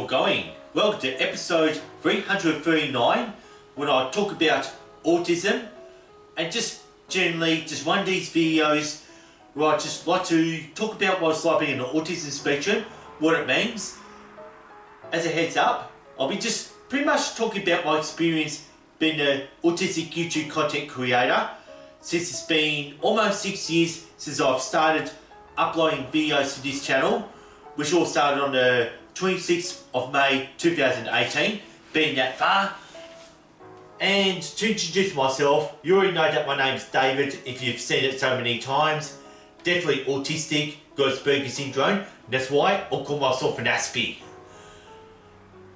all going? Welcome to episode 339, when I talk about autism, and just generally just one of these videos where I just like to talk about what it's like being on the autism spectrum, what it means. As a heads up, I'll be just pretty much talking about my experience being an autistic YouTube content creator, since it's been almost 6 years since I've started uploading videos to this channel, which all started on the 26th of May 2018, being that far. And to introduce myself, you already know that my name's David if you've seen it so many times. Definitely autistic, got Asperger's syndrome, and that's why I'll call myself an Aspie.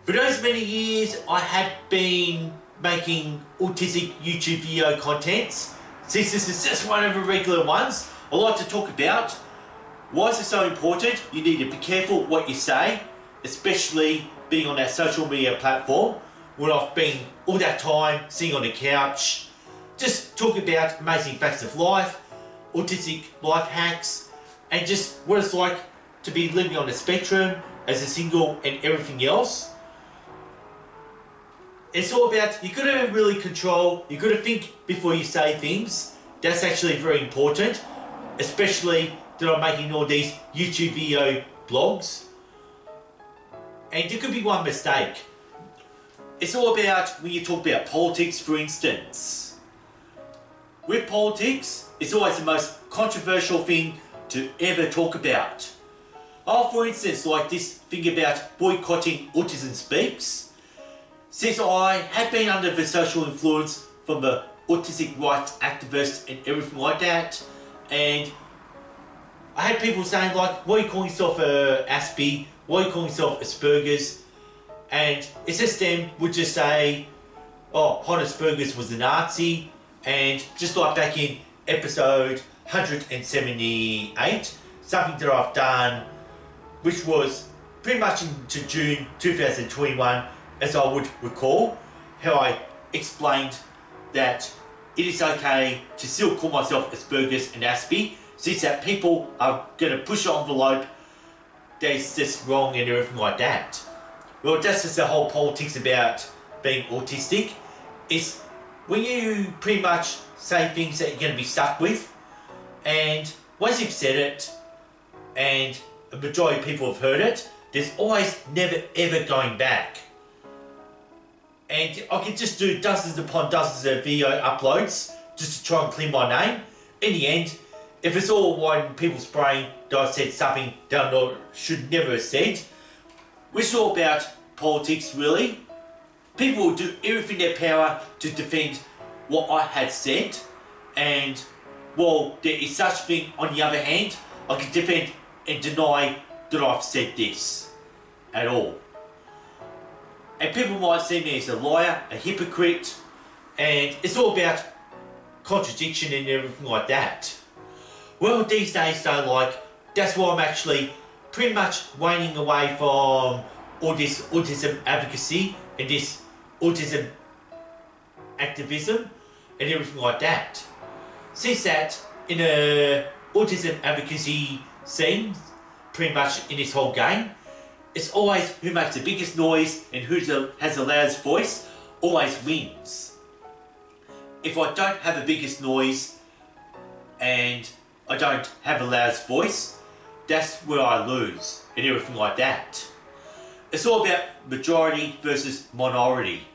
For those many years I had been making autistic YouTube video contents. Since this is just one of the regular ones, I like to talk about why is it so important. You need to be careful what you say, especially being on that social media platform when I've been all that time sitting on the couch, just talking about amazing facts of life, autistic life hacks, and just what it's like to be living on the spectrum as a single and everything else. It's all about, you gotta really control, you gotta think before you say things. That's actually very important, especially that I'm making all these YouTube video blogs. And there could be one mistake. It's all about when you talk about politics, for instance. With politics, it's always the most controversial thing to ever talk about. Oh, for instance, like this thing about boycotting Autism Speaks. Since I had been under the social influence from the autistic rights activists and everything like that, and I had people saying like, why are you calling yourself Aspie? Why are you calling yourself Asperger's? And it's just them would just say, oh, Asperger's was a Nazi. And just like back in episode 178, something that I've done, which was pretty much into June 2021, as I would recall, how I explained that it is okay to still call myself Asperger's and Aspie, since that people are going to push the envelope that is just wrong and everything like that. Well, that's just the whole politics about being autistic. Is when you pretty much say things that you're going to be stuck with, and once you've said it, and a majority of people have heard it, there's always never ever going back. And I could just do dozens upon dozens of video uploads just to try and clear my name. In the end, if it's all in people's brain that I said something that I should never have said, which is all about politics really, people will do everything in their power to defend what I had said, and well, there is such thing on the other hand, I can defend and deny that I've said this at all. And people might see me as a liar, a hypocrite, and it's all about contradiction and everything like that. Well, these days though, like, that's why I'm actually pretty much waning away from all this autism advocacy and this autism activism and everything like that. Since that, in a autism advocacy scene, pretty much in this whole game, it's always who makes the biggest noise and who has the loudest voice always wins. If I don't have the biggest noise and I don't have the loudest voice, that's where I lose and everything like that. It's all about majority versus minority.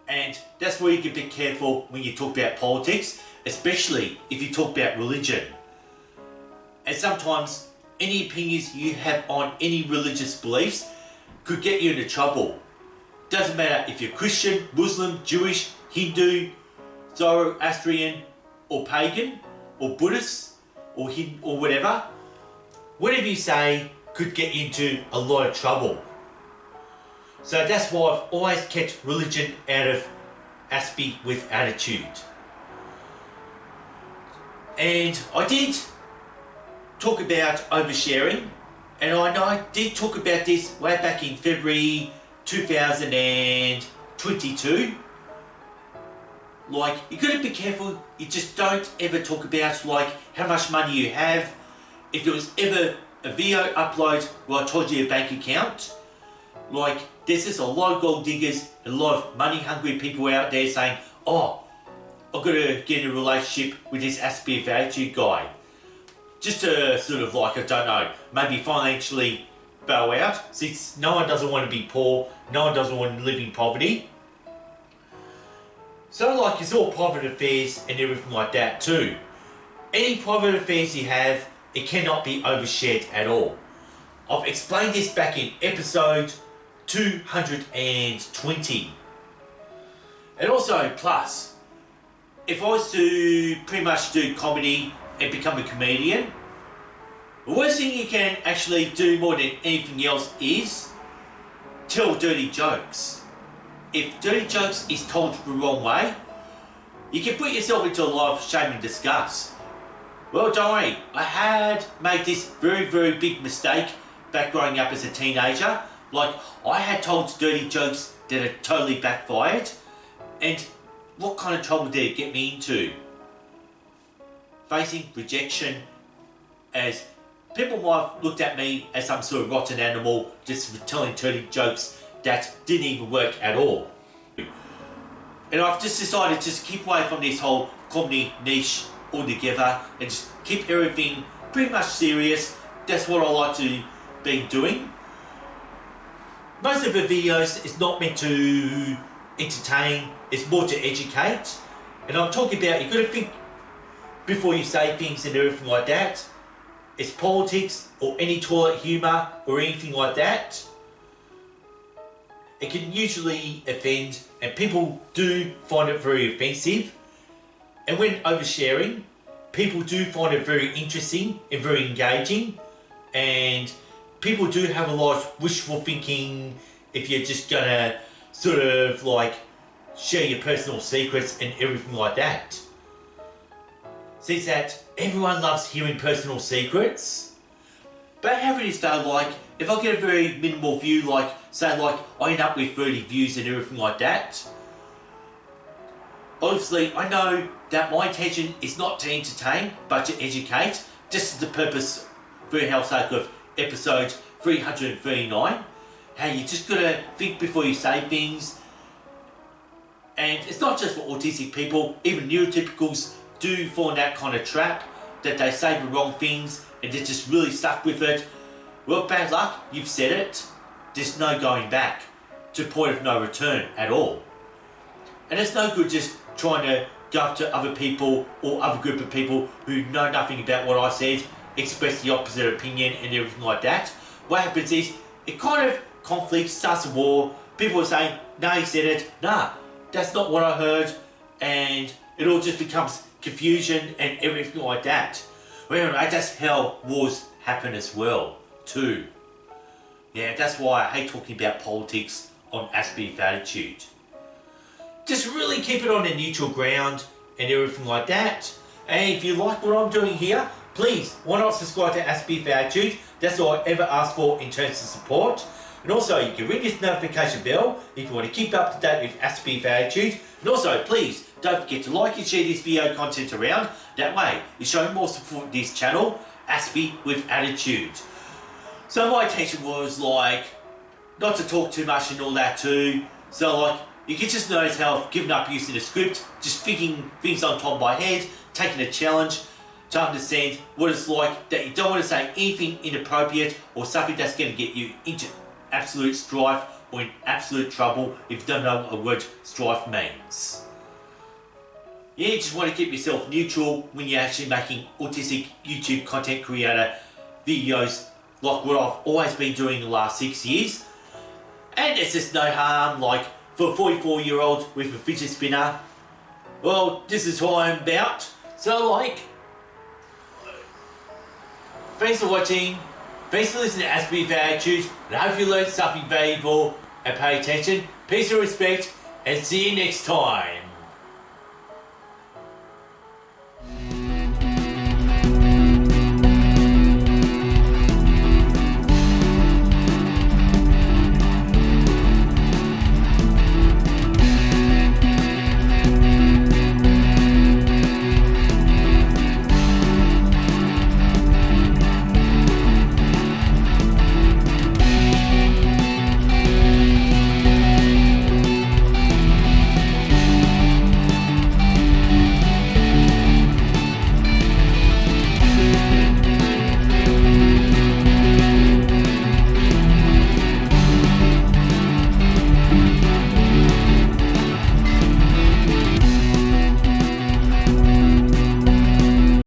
And that's where you can be careful when you talk about politics, especially if you talk about religion. And sometimes any opinions you have on any religious beliefs could get you into trouble. Doesn't matter if you're Christian, Muslim, Jewish, Hindu, Zoroastrian, or pagan, or Buddhist, or Hindu, or whatever. Whatever you say could get you into a lot of trouble. So that's why I've always kept religion out of Aspie with attitude. And I did talk about oversharing, and I know I did talk about this way back in February 2022. Like, you gotta be careful, you just don't ever talk about like how much money you have. If there was ever a video upload where I told you a bank account. Like, there's just a lot of gold diggers, a lot of money hungry people out there saying, oh, I've got to get in a relationship with this Aspie of attitude guy. Just to sort of like, I don't know, maybe financially bow out, since no one doesn't want to be poor, no one doesn't want to live in poverty. So like, it's all private affairs and everything like that too. Any private affairs you have, it cannot be overshared at all. I've explained this back in episode 220. And also, plus, if I was to pretty much do comedy and become a comedian, the worst thing you can actually do more than anything else is tell dirty jokes. If dirty jokes is told the wrong way, you can put yourself into a lot of shame and disgust. Well, don't worry, I had made this very, very big mistake back growing up as a teenager. Like, I had told dirty jokes that had totally backfired. And what kind of trouble did it get me into? Facing rejection, as people might have looked at me as some sort of rotten animal just for telling dirty jokes that didn't even work at all. And I've just decided to just keep away from this whole comedy niche altogether and just keep everything pretty much serious. That's what I like to be doing. Most of the videos is not meant to entertain, it's more to educate. And I'm talking about, you've got to think before you say things and everything like that. It's politics or any toilet humour or anything like that. It can usually offend, and people do find it very offensive. And when oversharing, people do find it very interesting and very engaging. And people do have a lot of wishful thinking if you're just gonna sort of like share your personal secrets and everything like that. Since that everyone loves hearing personal secrets. But however it is though, like, if I get a very minimal view, like, say like, I end up with 30 views and everything like that, obviously I know that my intention is not to entertain, but to educate. This is the purpose, for the hell's sake, of episode 339. How you just gotta think before you say things. And it's not just for autistic people, even neurotypicals do fall in that kind of trap, that they say the wrong things and they're just really stuck with it. Well, bad luck, you've said it. There's no going back to point of no return at all. And it's no good just trying to go up to other people or other group of people who know nothing about what I said, express the opposite opinion and everything like that. What happens is, it kind of conflicts, starts a war. People are saying, no, he said it. Nah, that's not what I heard. And it all just becomes confusion and everything like that. Well, that's how wars happen as well, too. Yeah, that's why I hate talking about politics on Aspie of Attitude. Just really keep it on a neutral ground and everything like that. And if you like what I'm doing here, please, why not subscribe to Aspie of Attitude? That's all I ever ask for in terms of support. And also, you can ring this notification bell if you want to keep up to date with Aspie of Attitude. And also, please, don't forget to like and share this video content around. That way, you're showing more support to this channel, Aspie with Attitude. So my intention was like, not to talk too much and all that too. So like, you can just notice how I've given up using a script, just thinking things on top of my head, taking a challenge to understand what it's like, that you don't want to say anything inappropriate or something that's going to get you into absolute strife or in absolute trouble if you don't know what the word strife means. Yeah, you just want to keep yourself neutral when you're actually making autistic YouTube content creator videos like what I've always been doing the last 6 years. And it's just no harm, like for a 44-year-old with a fidget spinner, well, this is what I'm about. So like, thanks for watching, thanks for listening to Aspie of Attitude, and I hope you learned something valuable and pay attention. Peace and respect, and see you next time.